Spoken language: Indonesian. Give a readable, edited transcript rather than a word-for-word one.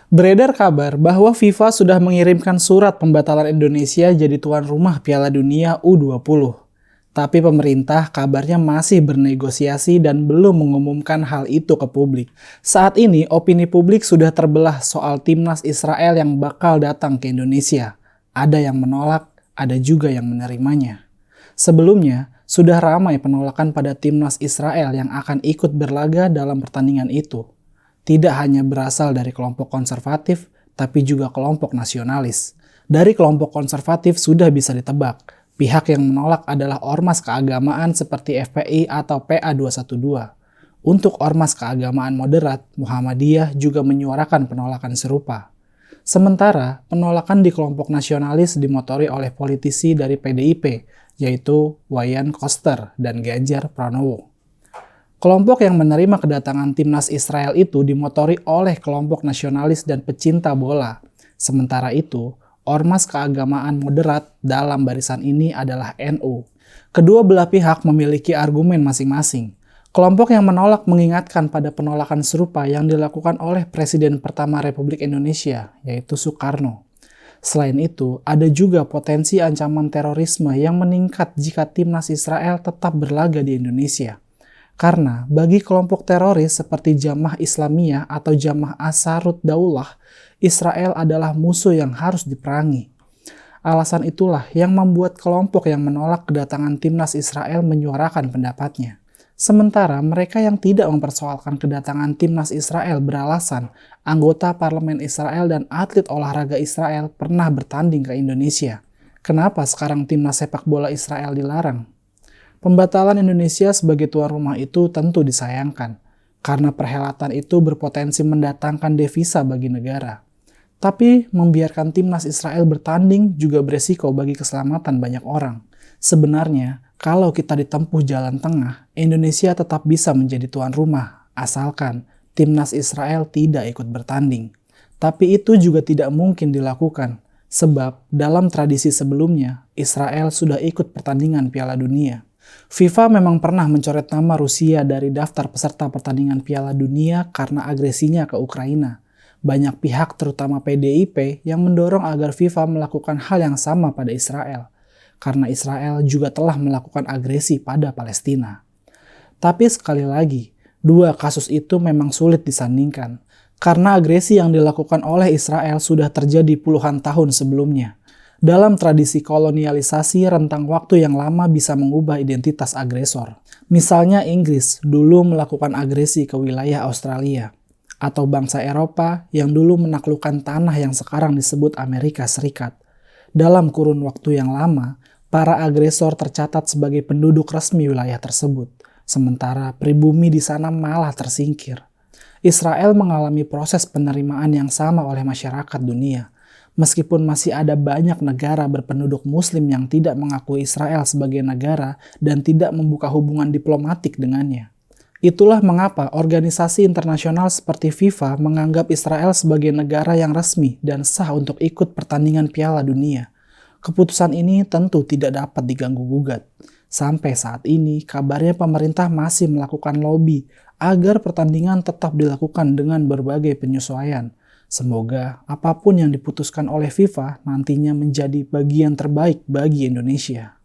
Beredar kabar bahwa FIFA sudah mengirimkan surat pembatalan Indonesia jadi tuan rumah Piala Dunia U20. Tapi pemerintah kabarnya masih bernegosiasi dan belum mengumumkan hal itu ke publik. Saat ini opini publik sudah terbelah soal timnas Israel yang bakal datang ke Indonesia. Ada yang menolak, ada juga yang menerimanya. Sebelumnya, sudah ramai penolakan pada timnas Israel yang akan ikut berlaga dalam pertandingan itu. Tidak hanya berasal dari kelompok konservatif, tapi juga kelompok nasionalis. Dari kelompok konservatif sudah bisa ditebak, pihak yang menolak adalah ormas keagamaan seperti FPI atau PA212. Untuk ormas keagamaan moderat, Muhammadiyah juga menyuarakan penolakan serupa. Sementara, penolakan di kelompok nasionalis dimotori oleh politisi dari PDIP, yaitu Wayan Koster dan Ganjar Pranowo. Kelompok yang menerima kedatangan timnas Israel itu dimotori oleh kelompok nasionalis dan pecinta bola. Sementara itu, ormas keagamaan moderat dalam barisan ini adalah NU. Kedua belah pihak memiliki argumen masing-masing. Kelompok yang menolak mengingatkan pada penolakan serupa yang dilakukan oleh Presiden pertama Republik Indonesia, yaitu Soekarno. Selain itu, ada juga potensi ancaman terorisme yang meningkat jika timnas Israel tetap berlaga di Indonesia. Karena bagi kelompok teroris seperti Jamaah Islamiyah atau Jamaah Ansarut Daulah, Israel adalah musuh yang harus diperangi. Alasan itulah yang membuat kelompok yang menolak kedatangan timnas Israel menyuarakan pendapatnya. Sementara mereka yang tidak mempersoalkan kedatangan timnas Israel beralasan anggota parlemen Israel dan atlet olahraga Israel pernah bertanding ke Indonesia. Kenapa sekarang timnas sepak bola Israel dilarang? Pembatalan Indonesia sebagai tuan rumah itu tentu disayangkan, karena perhelatan itu berpotensi mendatangkan devisa bagi negara. Tapi membiarkan timnas Israel bertanding juga beresiko bagi keselamatan banyak orang. Sebenarnya, kalau kita ditempuh jalan tengah, Indonesia tetap bisa menjadi tuan rumah, asalkan timnas Israel tidak ikut bertanding. Tapi itu juga tidak mungkin dilakukan, sebab dalam tradisi sebelumnya, Israel sudah ikut pertandingan Piala Dunia. FIFA memang pernah mencoret nama Rusia dari daftar peserta pertandingan Piala Dunia karena agresinya ke Ukraina. Banyak pihak terutama PDIP yang mendorong agar FIFA melakukan hal yang sama pada Israel, karena Israel juga telah melakukan agresi pada Palestina. Tapi sekali lagi, dua kasus itu memang sulit disandingkan, karena agresi yang dilakukan oleh Israel sudah terjadi puluhan tahun sebelumnya. Dalam tradisi kolonialisasi, rentang waktu yang lama bisa mengubah identitas agresor. Misalnya Inggris dulu melakukan agresi ke wilayah Australia, atau bangsa Eropa yang dulu menaklukkan tanah yang sekarang disebut Amerika Serikat. Dalam kurun waktu yang lama, para agresor tercatat sebagai penduduk resmi wilayah tersebut, sementara pribumi di sana malah tersingkir. Israel mengalami proses penerimaan yang sama oleh masyarakat dunia. Meskipun masih ada banyak negara berpenduduk Muslim yang tidak mengakui Israel sebagai negara dan tidak membuka hubungan diplomatik dengannya. Itulah mengapa organisasi internasional seperti FIFA menganggap Israel sebagai negara yang resmi dan sah untuk ikut pertandingan Piala Dunia. Keputusan ini tentu tidak dapat diganggu-gugat. Sampai saat ini, kabarnya pemerintah masih melakukan lobby agar pertandingan tetap dilakukan dengan berbagai penyesuaian. Semoga apapun yang diputuskan oleh FIFA nantinya menjadi bagian terbaik bagi Indonesia.